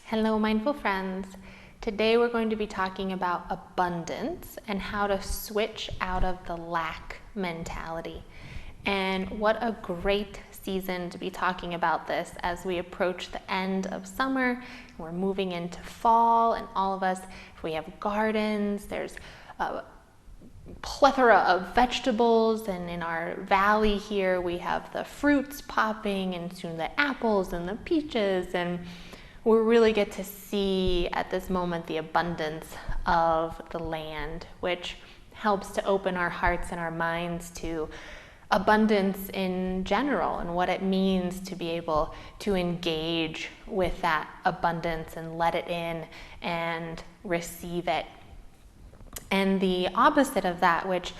Hello, mindful friends. Today we're going to be talking about abundance and how to switch out of the lack mentality. And what a great season to be talking about this as we approach the end of summer. We're moving into fall, and all of us, if we have gardens, there's a plethora of vegetables, and in our valley here we have the fruits popping, and soon the apples and the peaches, and we really get to see at this moment the abundance of the land, which helps to open our hearts and our minds to abundance in general and what it means to be able to engage with that abundance and let it in and receive it. And the opposite of that, which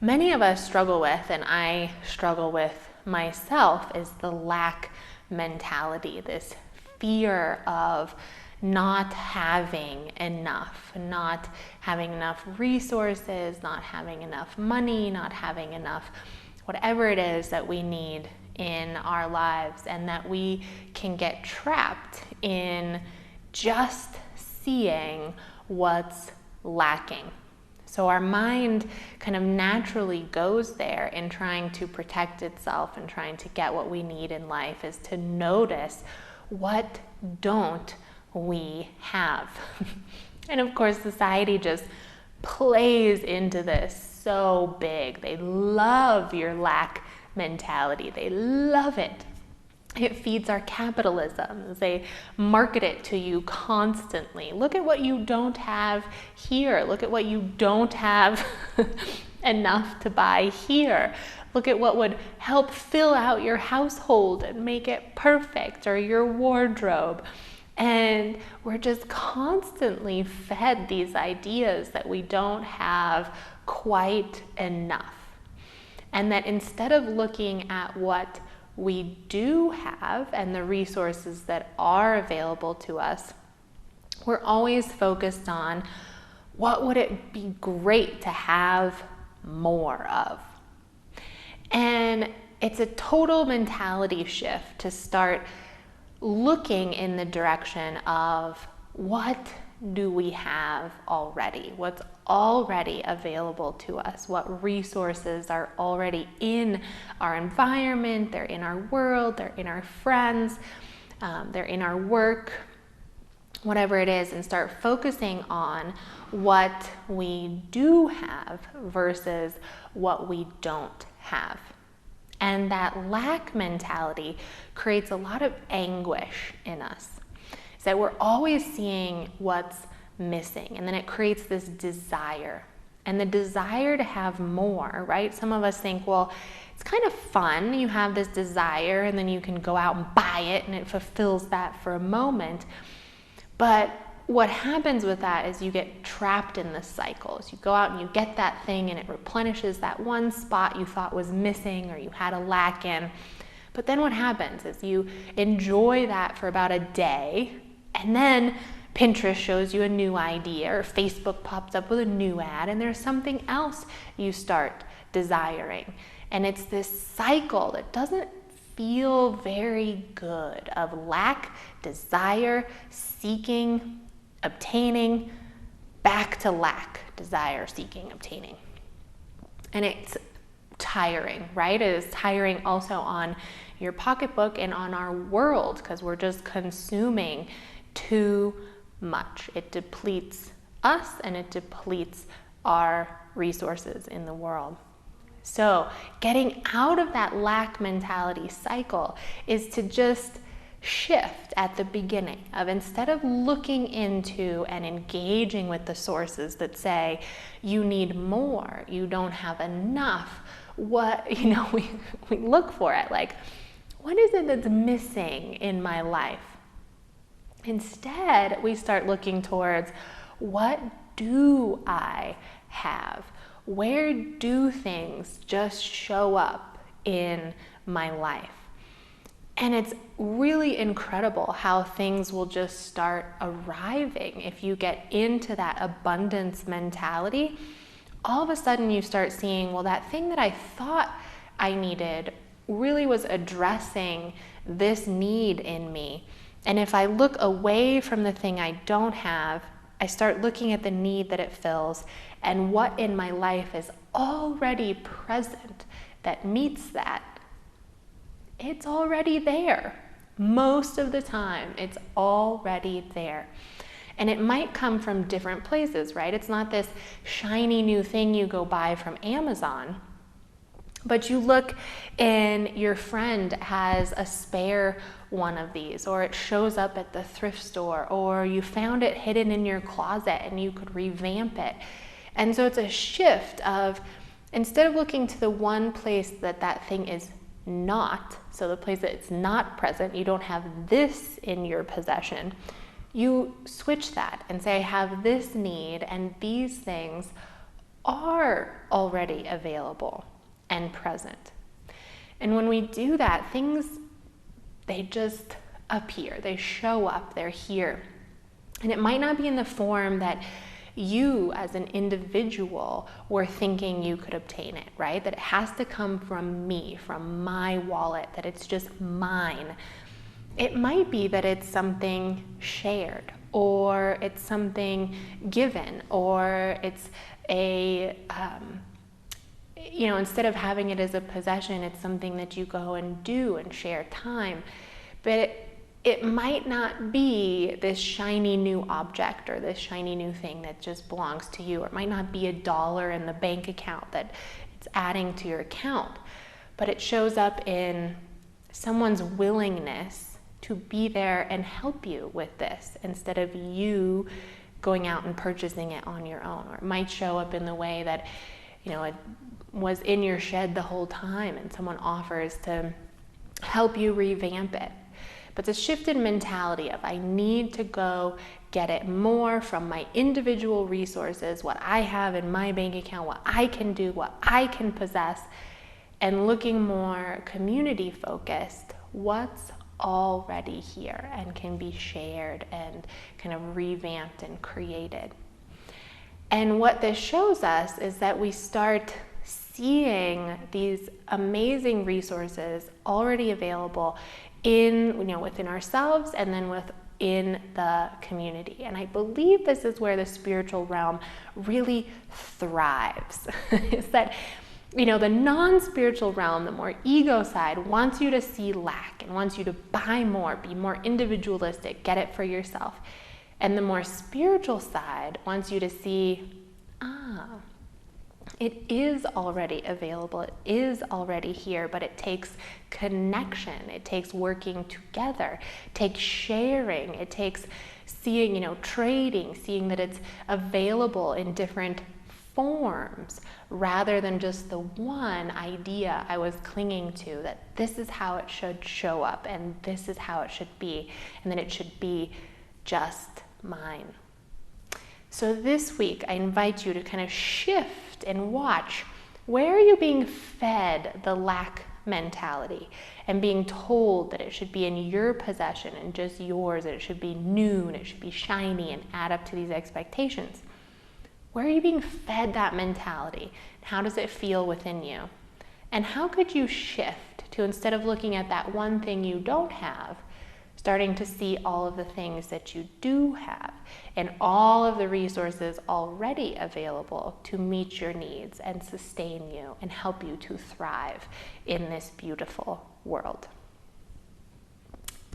many of us struggle with, and I struggle with myself, is the lack mentality, this fear of not having enough resources, not having enough money, not having enough whatever it is that we need in our lives, and that we can get trapped in just seeing what's lacking. So our mind kind of naturally goes there in trying to protect itself and trying to get what we need in life, is to notice what don't we have. And of course, society just plays into this so big. They love your lack mentality. They love it. It feeds our capitalism. They market it to you constantly. Look at what you don't have here. Look at what you don't have enough to buy here. Look at what would help fill out your household and make it perfect, or your wardrobe. And we're just constantly fed these ideas that we don't have quite enough. And that instead of looking at what we do have and the resources that are available to us, we're always focused on what would it be great to have more of. And it's a total mentality shift to start looking in the direction of what do we have already? What's already available to us? What resources are already in our environment? They're in our world, they're in our friends, they're in our work, whatever it is, and start focusing on what we do have versus what we don't have. And that lack mentality creates a lot of anguish in us. Is that we're always seeing what's missing, and then it creates this desire. And the desire to have more, right? Some of us think, well, it's kind of fun. You have this desire, and then you can go out and buy it, and it fulfills that for a moment. But what happens with that is you get trapped in the cycles. You go out and you get that thing, and it replenishes that one spot you thought was missing or you had a lack in. But then what happens is you enjoy that for about a day, and then Pinterest shows you a new idea, or Facebook pops up with a new ad, and there's something else you start desiring. And it's this cycle that doesn't feel very good, of lack, desire, seeking, obtaining, back to lack, desire, seeking, obtaining. And it's tiring, right? It is tiring also on your pocketbook and on our world, because we're just consuming too much. It depletes us and it depletes our resources in the world. So getting out of that lack mentality cycle is to just shift at the beginning of, instead of looking into and engaging with the sources that say you need more, you don't have enough, what, we look for it, like, what is it that's missing in my life? Instead, we start looking towards, what do I have? Where do things just show up in my life? And it's really incredible how things will just start arriving. If you get into that abundance mentality, all of a sudden you start seeing, well, that thing that I thought I needed really was addressing this need in me. And if I look away from the thing I don't have, I start looking at the need that it fills and what in my life is already present that meets that. It's already there. Most of the time, it's already there. And it might come from different places, right? It's not this shiny new thing you go buy from Amazon. But you look and your friend has a spare one of these, or it shows up at the thrift store, or you found it hidden in your closet and you could revamp it. And so it's a shift of, instead of looking to the one place that that thing is not, so the place that it's not present, you don't have this in your possession, you switch that and say, I have this need and these things are already available and present. And when we do that, things, they just appear, they show up, they're here. And it might not be in the form that you as an individual were thinking you could obtain it, right? That it has to come from me, from my wallet, that it's just mine. It might be that it's something shared, or it's something given, or it's a, instead of having it as a possession, it's something that you go and do and share time. But it might not be this shiny new object or this shiny new thing that just belongs to you. Or it might not be $1 in the bank account that it's adding to your account. But it shows up in someone's willingness to be there and help you with this instead of you going out and purchasing it on your own. Or it might show up in the way that, it was in your shed the whole time and someone offers to help you revamp it. But the shifted mentality of, I need to go get it more from my individual resources, what I have in my bank account, what I can do, what I can possess, and looking more community focused, what's already here and can be shared and kind of revamped and created. And what this shows us is that we start seeing these amazing resources already available within ourselves and then within the community. And I believe this is where the spiritual realm really thrives. Is that, the non-spiritual realm, the more ego side, wants you to see lack and wants you to buy more, be more individualistic, get it for yourself. And the more spiritual side wants you to see, it is already available, it is already here, but it takes connection, it takes working together, it takes sharing, it takes seeing, trading, seeing that it's available in different forms rather than just the one idea I was clinging to, that this is how it should show up and this is how it should be, and then it should be just mine. So this week, I invite you to kind of shift and watch, where are you being fed the lack mentality and being told that it should be in your possession and just yours, that it should be new and it should be shiny and add up to these expectations? Where are you being fed that mentality? How does it feel within you? And how could you shift to, instead of looking at that one thing you don't have, starting to see all of the things that you do have and all of the resources already available to meet your needs and sustain you and help you to thrive in this beautiful world.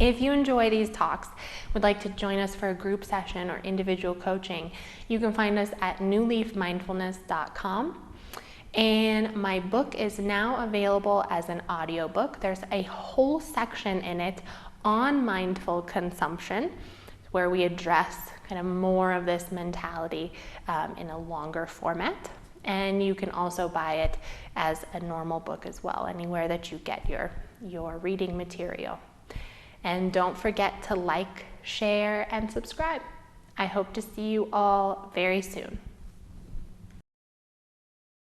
If you enjoy these talks, would like to join us for a group session or individual coaching, you can find us at newleafmindfulness.com. And my book is now available as an audiobook. There's a whole section in it on mindful consumption, where we address kind of more of this mentality in a longer format. And you can also buy it as a normal book as well, anywhere that you get your reading material. And don't forget to like, share, and subscribe. I hope to see you all very soon.